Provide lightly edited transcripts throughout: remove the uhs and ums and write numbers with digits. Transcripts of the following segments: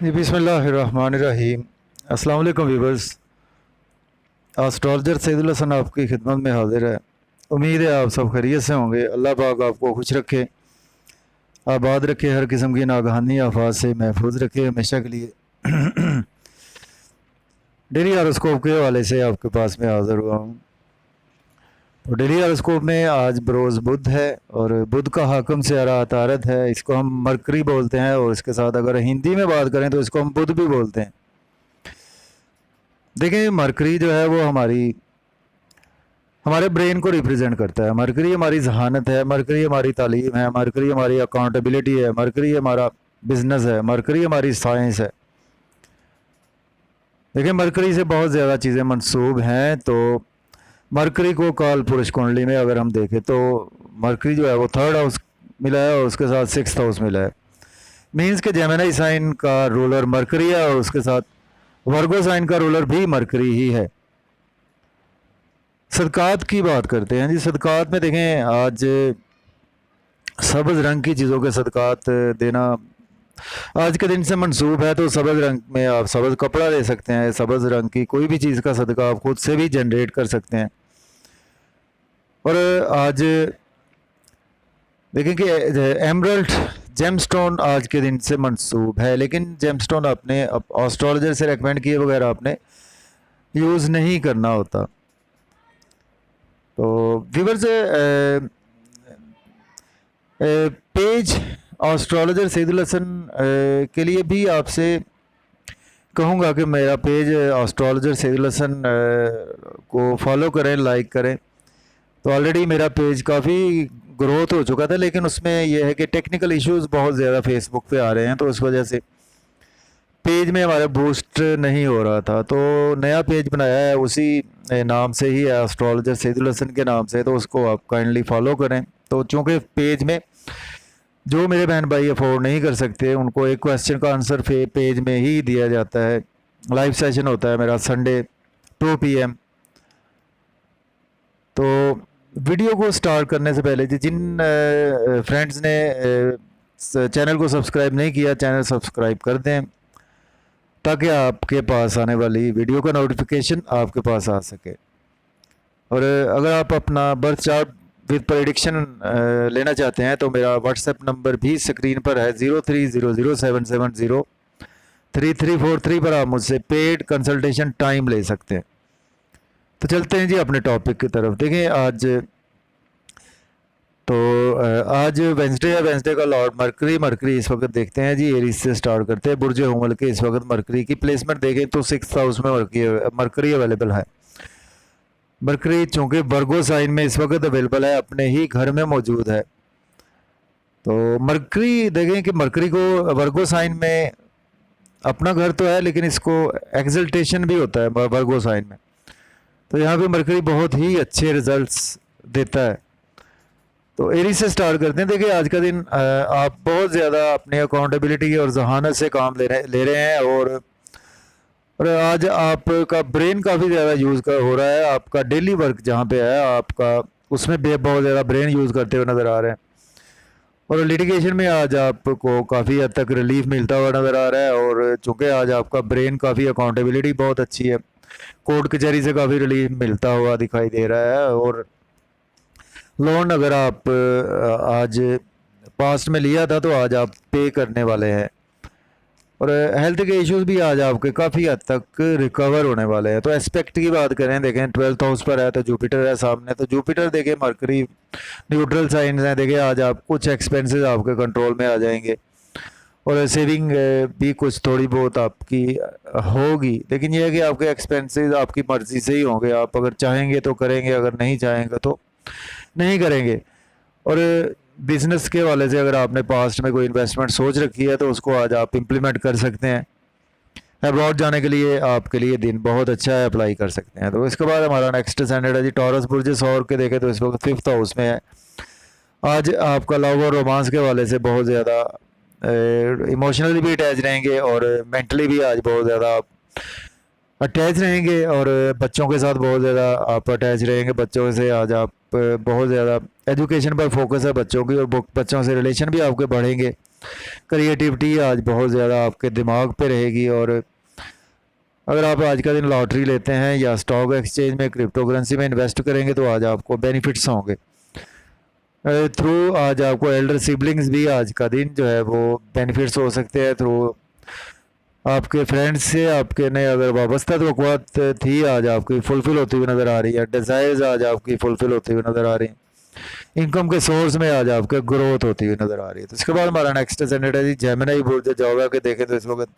जी बिस्मिल्लाहिर्रहमानिर्रहीम। अस्सलाम वालेकुम व्यूवर्स। एस्ट्रोलॉजर सैयदुल हसन आपकी खिदमत में हाजिर है। उम्मीद है आप सब खैरियत से होंगे। अल्लाह पाक आपको खुश रखे, आबाद रखे, हर किस्म की नागहानी आफात से महफूज रखे हमेशा के लिए। डेली हॉरोस्कोप के हवाले से आपके पास में हाजिर हुआ हूँ। तो डेली हॉरोस्कोप में आज बरोज़ बुध है और बुध का हाकम सियारा अतारत है। इसको हम मरकरी बोलते हैं और इसके साथ अगर हिंदी में बात करें तो इसको हम बुध भी बोलते हैं। देखें, मरकरी जो है वो हमारे ब्रेन को रिप्रेजेंट करता है। मरकरी हमारी जहानत है, मरकरी हमारी तालीम है, मरकरी हमारी अकाउंटेबिलिटी है, मरकरी हमारा बिजनेस है, मरकरी हमारी साइंस है। देखिए, मरकरी से बहुत ज़्यादा चीज़ें मंसूब हैं। तो मरकरी को काल पुरुष कुंडली में अगर हम देखें तो मरकरी जो है वो 3rd हाउस मिला है और उसके साथ 6th हाउस मिला है। मीन्स के जेमिनी साइन का रूलर मरकरी है और उसके साथ वर्गो साइन का रूलर भी मरकरी ही है। सदकात की बात करते हैं जी। सदकात में देखें, आज सब्ज़ रंग की चीज़ों के सदकात देना आज के दिन से मंसूब है। तो सब्ज़ रंग में आप सब्ज़ कपड़ा दे सकते हैं, सब्ज़ रंग की कोई भी चीज़ का सदका आप खुद से भी जनरेट कर सकते हैं। और आज देखें कि एमरल्ड जेमस्टोन आज के दिन से मंसूब है, लेकिन जेमस्टोन आपने एस्ट्रोलॉजर से रेकमेंड किए बगैर आपने यूज़ नहीं करना होता। तो व्यूअर्स, पेज एस्ट्रोलॉजर सैयदुल हसन के लिए भी आपसे कहूँगा कि मेरा पेज एस्ट्रोलॉजर सैयदुल हसन को फॉलो करें, लाइक करें। तो ऑलरेडी मेरा पेज काफ़ी ग्रोथ हो चुका था, लेकिन उसमें यह है कि टेक्निकल इश्यूज़ बहुत ज़्यादा फेसबुक पे आ रहे हैं, तो उस वजह से पेज में हमारा बूस्ट नहीं हो रहा था। तो नया पेज बनाया है, उसी नाम से ही है, एस्ट्रोलॉजर सैयदुल हसन के नाम से, तो उसको आप काइंडली फॉलो करें। तो चूँकि पेज में जो मेरे बहन भाई अफोर्ड नहीं कर सकते उनको एक क्वेश्चन का आंसर पेज में ही दिया जाता है। लाइव सेशन होता है मेरा संडे 2 PM। तो वीडियो को स्टार्ट करने से पहले जिन फ्रेंड्स ने चैनल को सब्सक्राइब नहीं किया, चैनल सब्सक्राइब कर दें ताकि आपके पास आने वाली वीडियो का नोटिफिकेशन आपके पास आ सके। और अगर आप अपना बर्थ चार्ट विद प्रेडिक्शन लेना चाहते हैं तो मेरा व्हाट्सएप नंबर भी स्क्रीन पर है, 030077033343 पर आप मुझसे पेड कंसल्टेशन टाइम ले सकते हैं। तो चलते हैं जी अपने टॉपिक की तरफ। देखें, आज वेंसडे है। वेंसडे का लॉर्ड मरकरी इस वक्त देखते हैं जी, एरीज से स्टार्ट करते हैं। बुर्ज हुमल के इस वक्त मरकरी की प्लेसमेंट देखें तो 6th हाउस में मरकरी अवेलेबल है। मरकरी चूँकि वर्गो साइन में इस वक्त अवेलेबल है, अपने ही घर में मौजूद है। तो मरकरी देखें कि मरकरी को वर्गो साइन में अपना घर तो है, लेकिन इसको एक्सल्टेशन भी होता है वर्गो साइन में। तो यहाँ पे मरकरी बहुत ही अच्छे रिजल्ट्स देता है। तो एरीज से स्टार्ट करते हैं। देखिए, आज का दिन आप बहुत ज़्यादा अपनी अकाउंटेबिलिटी और जहानत से काम ले रहे हैं और आज आपका ब्रेन काफ़ी ज़्यादा यूज़ हो रहा है। आपका डेली वर्क जहाँ पे है आपका, उसमें बहुत ज़्यादा ब्रेन यूज़ करते हुए नज़र आ रहे हैं। और लिटिगेशन में आज आपको काफ़ी हद तक रिलीफ मिलता हुआ नज़र आ रहा है। और चूँकि आज आपका ब्रेन काफ़ी अकाउंटेबिलिटी बहुत अच्छी है, कोर्ट कचहरी से काफ़ी रिलीफ मिलता हुआ दिखाई दे रहा है। और लोन अगर आप आज पास्ट में लिया था तो आज आप पे करने वाले हैं। और हेल्थ के इश्यूज भी आज आपके काफ़ी हद तक रिकवर होने वाले हैं। तो एस्पेक्ट की बात करें, देखें 12th हाउस पर है तो जुपिटर है सामने। तो जुपिटर देखें मरकरी न्यूट्रल साइंस हैं। देखिए, आज आप कुछ एक्सपेंसेस आपके कंट्रोल में आ जाएंगे और सेविंग भी कुछ थोड़ी बहुत आपकी होगी, लेकिन यह है कि आपके एक्सपेंसेस आपकी मर्ज़ी से ही होंगे। आप अगर चाहेंगे तो करेंगे, अगर नहीं चाहेंगे तो नहीं करेंगे। और बिज़नेस के वाले से अगर आपने पास्ट में कोई इन्वेस्टमेंट सोच रखी है तो उसको आज आप इम्प्लीमेंट कर सकते हैं। अब्रॉड जाने के लिए आपके लिए दिन बहुत अच्छा है, अप्लाई कर सकते हैं। तो इसके बाद हमारा नेक्स्ट स्टैंडर्ड है जी टॉरस बुर्ज सौर के देखें तो इस वक्त 5th हाउस में है। आज आपका लव और रोमांस के वाले से बहुत ज़्यादा इमोशनली भी अटैच रहेंगे और मेंटली भी आज बहुत ज़्यादा आप अटैच रहेंगे और बच्चों के साथ बहुत ज़्यादा आप अटैच रहेंगे। बच्चों से आज आप बहुत ज़्यादा एजुकेशन पर फोकस है बच्चों की, और बच्चों से रिलेशन भी आपके बढ़ेंगे। क्रिएटिविटी आज बहुत ज़्यादा आपके दिमाग पे रहेगी। और अगर आप आज का दिन लॉटरी लेते हैं या स्टॉक एक्सचेंज में क्रिप्टो करेंसी में इन्वेस्ट करेंगे तो आज आपको बेनिफिट्स होंगे थ्रू। आज आपको एल्डर सिबलिंग्स भी आज का दिन जो है वो बेनिफिट्स हो सकते हैं थ्रू। आपके फ्रेंड्स से आपके ने अगर वाबस्ता तवक्कुआत थी आज आपकी फुलफिल होती हुई नज़र आ रही है। डिज़ायर्स आज आपकी फुलफिल होती हुई नज़र आ रही हैं। इनकम के सोर्स में आज आपके ग्रोथ होती हुई नज़र आ रही है। तो इसके बाद हमारा नेक्स्ट सेंडेड है जी जेमिनी बुर्ज जॉब के देखें तो इस वक्त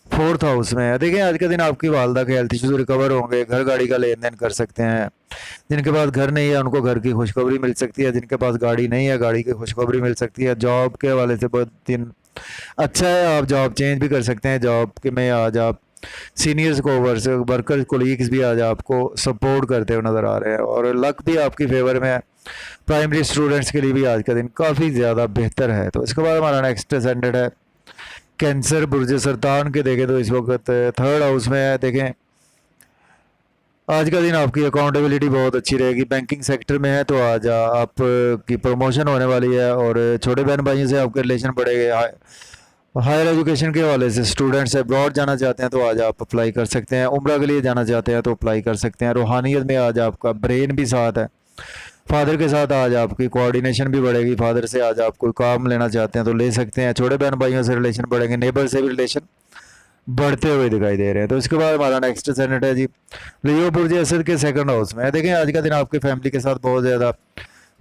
4th हाउस में है। देखिए आज का दिन आपकी वालदा के हेल्थ इश्यूज रिकवर होंगे। घर गाड़ी का लेन देन कर सकते हैं। जिनके पास घर नहीं है उनको घर की खुशखबरी मिल सकती है। जिनके पास गाड़ी नहीं है गाड़ी की खुशखबरी मिल सकती है। जॉब के हवाले से बहुत दिन अच्छा है। आप जॉब चेंज भी कर सकते हैं। जॉब के में आज आप सीनियर्स को वर्कर्स कोलीग्स भी आज आपको सपोर्ट करते हुए नज़र आ रहे हैं। और लक भी आपकी फेवर में है। प्राइमरी स्टूडेंट्स के लिए भी आज का दिन काफ़ी ज़्यादा बेहतर है। तो इसके बाद हमारा नेक्स्ट सेंडेड है कैंसर बुर्ज सरतान के देखें तो इस वक्त 3rd हाउस में है। देखें आज का दिन आपकी अकाउंटेबिलिटी बहुत अच्छी रहेगी। बैंकिंग सेक्टर में है तो आज आपकी प्रमोशन होने वाली है। और छोटे बहन भाइयों से आपके रिलेशन बढ़ेंगे। हायर एजुकेशन के हवाले से स्टूडेंट्स अब्रॉड जाना चाहते हैं तो आज आप अप्लाई कर सकते हैं। उम्रा के लिए जाना चाहते हैं तो अप्लाई कर सकते हैं। रूहानियत में आज आपका ब्रेन भी साथ है। फादर के साथ आज आपकी कोऑर्डिनेशन भी बढ़ेगी। फादर से आज आप कोई काम लेना चाहते हैं तो ले सकते हैं। छोटे बहन भाइयों से रिलेशन बढ़ेंगे। नेबर से भी रिलेशन बढ़ते हुए दिखाई दे रहे हैं। तो इसके बाद हमारा नेक्स्ट सेनेट है जी लियो बुर्ज असद के 2nd हाउस में। देखें आज का दिन आपके फैमिली के साथ बहुत ज़्यादा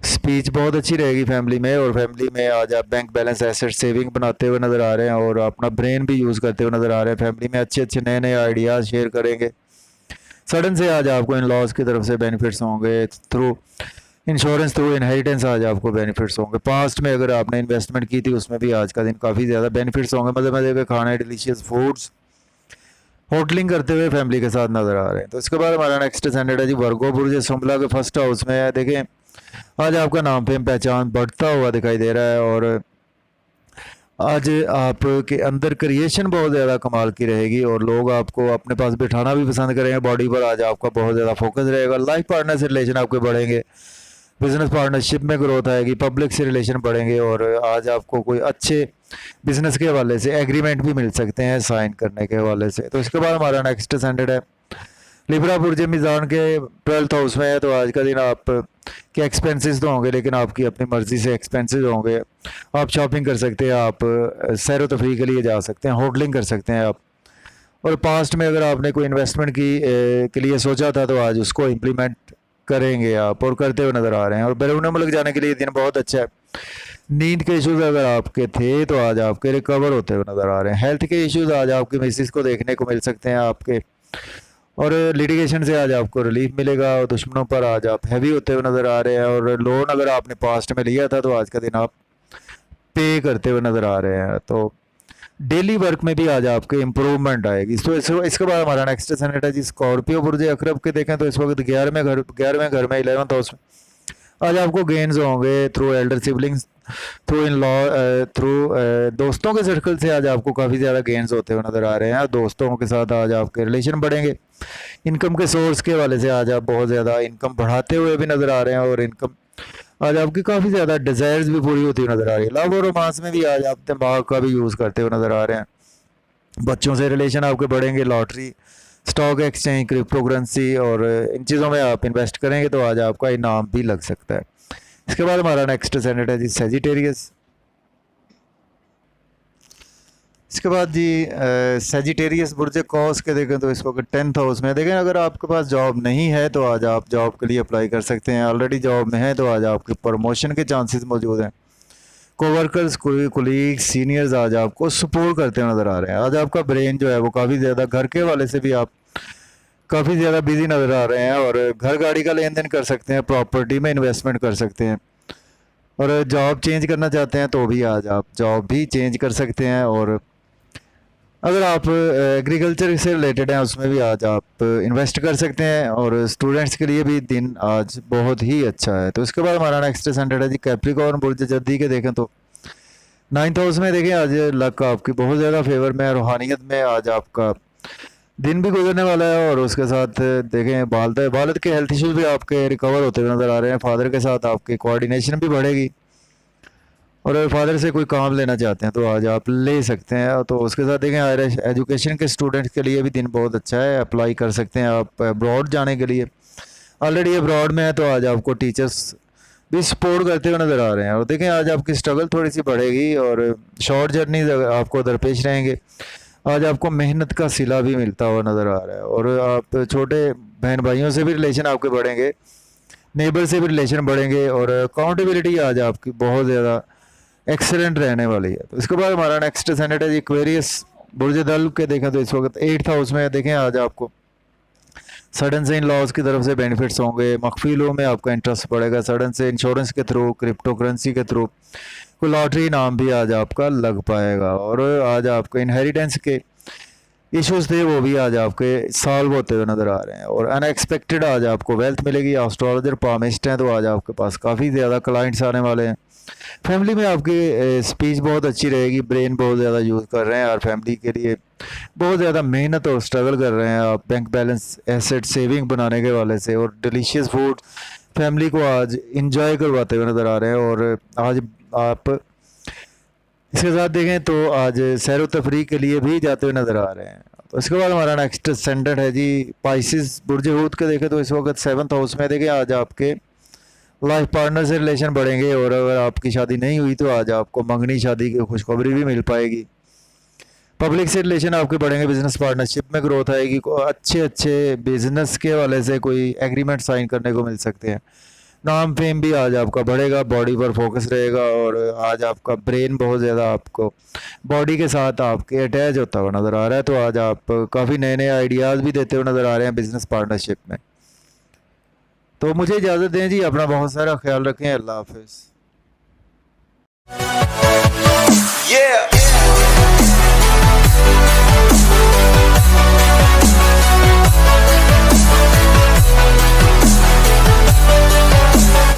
स्पीच बहुत अच्छी रहेगी फैमिली में। और फैमिली में आज आप बैंक बैलेंस एसेट सेविंग बनाते हुए नज़र आ रहे हैं और अपना ब्रेन भी यूज़ करते हुए नज़र आ रहे हैं। फैमिली में अच्छे अच्छे नए नए आइडियाज़ शेयर करेंगे। सडन से आज आपको इन लॉज की तरफ से बेनिफिट्स होंगे थ्रू इंश्योरेंस थ्रू इनहेरिटेंस। आज आपको बेनिफिट्स होंगे। पास्ट में अगर आपने इन्वेस्टमेंट की थी उसमें भी आज का दिन काफ़ी ज़्यादा बेनिफिट्स होंगे। मज़े मज़े के खाने डिलीशियस फूड्स होटलिंग करते हुए फैमिली के साथ नज़र आ रहे हैं। तो इसके बाद हमारा नेक्स्ट सेंडेड है जी वर्गो बुर्ज सुंबला के 1st हाउस में है। देखें आज आपका नाम फेम पहचान बढ़ता हुआ दिखाई दे रहा है। और आज आपके अंदर क्रिएशन बहुत ज़्यादा कमाल की रहेगी और लोग आपको अपने पास बिठाना भी पसंद करेंगे। बॉडी पर आज आपका बहुत ज़्यादा फोकस रहेगा। लाइफ पार्टनर से रिलेशन आपके बढ़ेंगे। बिजनेस पार्टनरशिप में ग्रोथ आएगी। पब्लिक से रिलेशन बढ़ेंगे। और आज आपको कोई अच्छे बिजनेस के हवाले से एग्रीमेंट भी मिल सकते हैं साइन करने के हवाले से। तो इसके बाद हमारा नेक्स्ट सेंडेड है लिब्रा बुर्ज मीज़ान के 12th हाउस में है। तो आज का दिन आप के एक्सपेंसेस तो होंगे लेकिन आपकी अपनी मर्ज़ी से एक्सपेंसेस होंगे। आप शॉपिंग कर सकते हैं। आप सैर व तफरीह के लिए जा सकते हैं। होटलिंग कर सकते हैं आप। और पास्ट में अगर आपने कोई इन्वेस्टमेंट के लिए सोचा था तो आज उसको इम्प्लीमेंट करेंगे आप और करते हुए नज़र आ रहे हैं। और बैरून मुल्क जाने के लिए दिन बहुत अच्छा है। नींद के इश्यूज़ अगर आपके थे तो आज आपके रिकवर होते हुए नज़र आ रहे हैं। हेल्थ के इश्यूज़ आज आपकी मिसिस को देखने को मिल सकते हैं आपके। और लिटिगेशन से आज आपको रिलीफ मिलेगा। और दुश्मनों पर आज आप हैवी होते हुए नज़र आ रहे हैं। और लोन अगर आपने पास्ट में लिया था तो आज का दिन आप पे करते हुए नज़र आ रहे हैं। तो डेली वर्क में भी आज आपके इम्प्रूवमेंट आएगी। तो इसके बाद हमारा नेक्स्ट सेनेट है जी स्कॉर्पियो बुर्ज अकरब के देखें तो इस वक्त 11वें घर में 11th हाउस में आज आपको गेन्स होंगे through Elder siblings through in law through दोस्तों के सर्कल से आज आपको काफ़ी ज़्यादा गेन्स होते हुए नज़र आ रहे हैं। दोस्तों के साथ आज आपके रिलेशन बढ़ेंगे। इनकम के सोर्स के हवाले से आज आप बहुत ज़्यादा इनकम बढ़ाते हुए भी नज़र आ रहे हैं। और इनकम आज आपकी काफ़ी ज़्यादा डिज़ायर्स भी पूरी होती हुई नज़र आ रही है। लव और रोमांस में भी आज आप दिमाग का भी यूज़ करते हुए नज़र आ रहे हैं। बच्चों से रिलेशन आपके बढ़ेंगे। Lottery stock exchange crypto currency और इन चीज़ों में आप इन्वेस्ट करेंगे तो आज आपका इनाम भी लग सकता है। इसके बाद हमारा नेक्स्ट सेनेट है जी सेजिटेरियस। इसके बाद जी सेजिटेरियस बुर्ज कॉस के देखें तो इस वक्त 10th हाउस में। देखें अगर आपके पास जॉब नहीं है तो आज आप जॉब के लिए अप्लाई कर सकते हैं। ऑलरेडी जॉब में है तो आज आपके प्रमोशन के चांसेस मौजूद हैं। कोवर्कर्स कोलीग्स सीनियर्स आज आपको सपोर्ट करते हुए नज़र आ रहे हैं। आज आपका ब्रेन जो है वो काफ़ी ज़्यादा घर के हवाले से भी आप काफ़ी ज़्यादा बिजी नज़र आ रहे हैं। और घर गाड़ी का लेन देन कर सकते हैं। प्रॉपर्टी में इन्वेस्टमेंट कर सकते हैं। और जॉब चेंज करना चाहते हैं तो भी आज आप जॉब भी चेंज कर सकते हैं। और अगर आप एग्रीकल्चर से रिलेटेड हैं उसमें भी आज आप इन्वेस्ट कर सकते हैं। और स्टूडेंट्स के लिए भी दिन आज बहुत ही अच्छा है। तो इसके बाद हमारा नेक्स्ट सेंटर है जी कैप्रिकॉर्न बुर्ज जद्दी के देखें तो 9th हाउस में। देखें आज लक आपकी बहुत ज़्यादा फेवर में है। रूहानियत में आज आपका दिन भी गुजरने वाला है। और उसके साथ देखें वालिद के हेल्थ इश्यूज भी आपके रिकवर होते हुए नज़र आ रहे हैं। फादर के साथ आपकी कोऑर्डिनेशन भी बढ़ेगी। और फादर से कोई काम लेना चाहते हैं तो आज आप ले सकते हैं। तो उसके साथ देखें हायर एजुकेशन के स्टूडेंट्स के लिए भी दिन बहुत अच्छा है, अप्लाई कर सकते हैं आप अब्रॉड जाने के लिए। ऑलरेडी अब्रॉड में है तो आज आपको टीचर्स भी सपोर्ट करते हुए नज़र आ रहे हैं। और देखें आज आपकी स्ट्रगल थोड़ी सी बढ़ेगी और शॉर्ट जर्नी आपको दरपेश रहेंगे। आज आपको मेहनत का सिला भी मिलता हुआ नज़र आ रहा है और आप छोटे बहन भाइयों से भी रिलेशन आपके बढ़ेंगे, नेबर से भी रिलेशन बढ़ेंगे और अकाउंटेबिलिटी आज आपकी बहुत ज़्यादा एक्सेलेंट रहने वाली है। तो इसके बाद हमारा नेक्स्ट सेनेट है जी एक्वेरियस बुर्ज दल के। देखें तो इस वक्त 8th हाउस में है। देखें आज आपको सडन से इन लॉज की तरफ से बेनिफिट्स होंगे, मख्फी लो में आपका इंटरेस्ट बढ़ेगा, सडन से इंश्योरेंस के थ्रू, क्रिप्टो करेंसी के थ्रू, कोई लॉटरी नाम भी आज आपका लग पाएगा। और आज आपको इनहेरिटेंस के इश्यूज थे वो भी आज आपके सॉल्व होते हुए नज़र आ रहे हैं और अनएक्सपेक्टेड आज आपको वेल्थ मिलेगी। एस्ट्रोलॉजर पामिस्ट हैं तो आज आपके पास काफ़ी ज़्यादा क्लाइंट्स आने वाले हैं। फैमिली में आपकी स्पीच बहुत अच्छी रहेगी, ब्रेन बहुत ज़्यादा यूज़ कर रहे हैं और फैमिली के लिए बहुत ज़्यादा मेहनत और स्ट्रगल कर रहे हैं आप बैंक बैलेंस एसेट सेविंग बनाने के वाले से। और डिलीशियस फूड फैमिली को आज इंजॉय करवाते हुए नज़र आ रहे हैं। और आज आप इसके साथ देखें तो आज सैर व तफरीह के लिए भी जाते हुए नज़र आ रहे हैं। तो इसके बाद हमारा नेक्स्ट स्टैंडर्ड है जी पाइसिस बुर्ज हूत के। देखें तो इस वक्त 7th हाउस में देखें आज आपके लाइफ पार्टनर से रिलेशन बढ़ेंगे और अगर आपकी शादी नहीं हुई तो आज आपको मंगनी शादी की खुशखबरी भी मिल पाएगी। पब्लिक से रिलेशन आपके बढ़ेंगे, बिजनेस पार्टनरशिप में ग्रोथ आएगी, अच्छे अच्छे बिजनेस के वाले से कोई एग्रीमेंट साइन करने को मिल सकते हैं। नाम फेम भी आज आपका बढ़ेगा, बॉडी पर फोकस रहेगा और आज आपका ब्रेन बहुत ज़्यादा आपको बॉडी के साथ आपके अटैच होता हुआ नज़र आ रहा है। तो आज आप काफ़ी नए नए आइडियाज़ भी देते हुए नज़र आ रहे हैं बिजनेस पार्टनरशिप में। तो मुझे इजाज़त दें जी, अपना बहुत सारा ख्याल रखें, अल्लाह हाफिज़।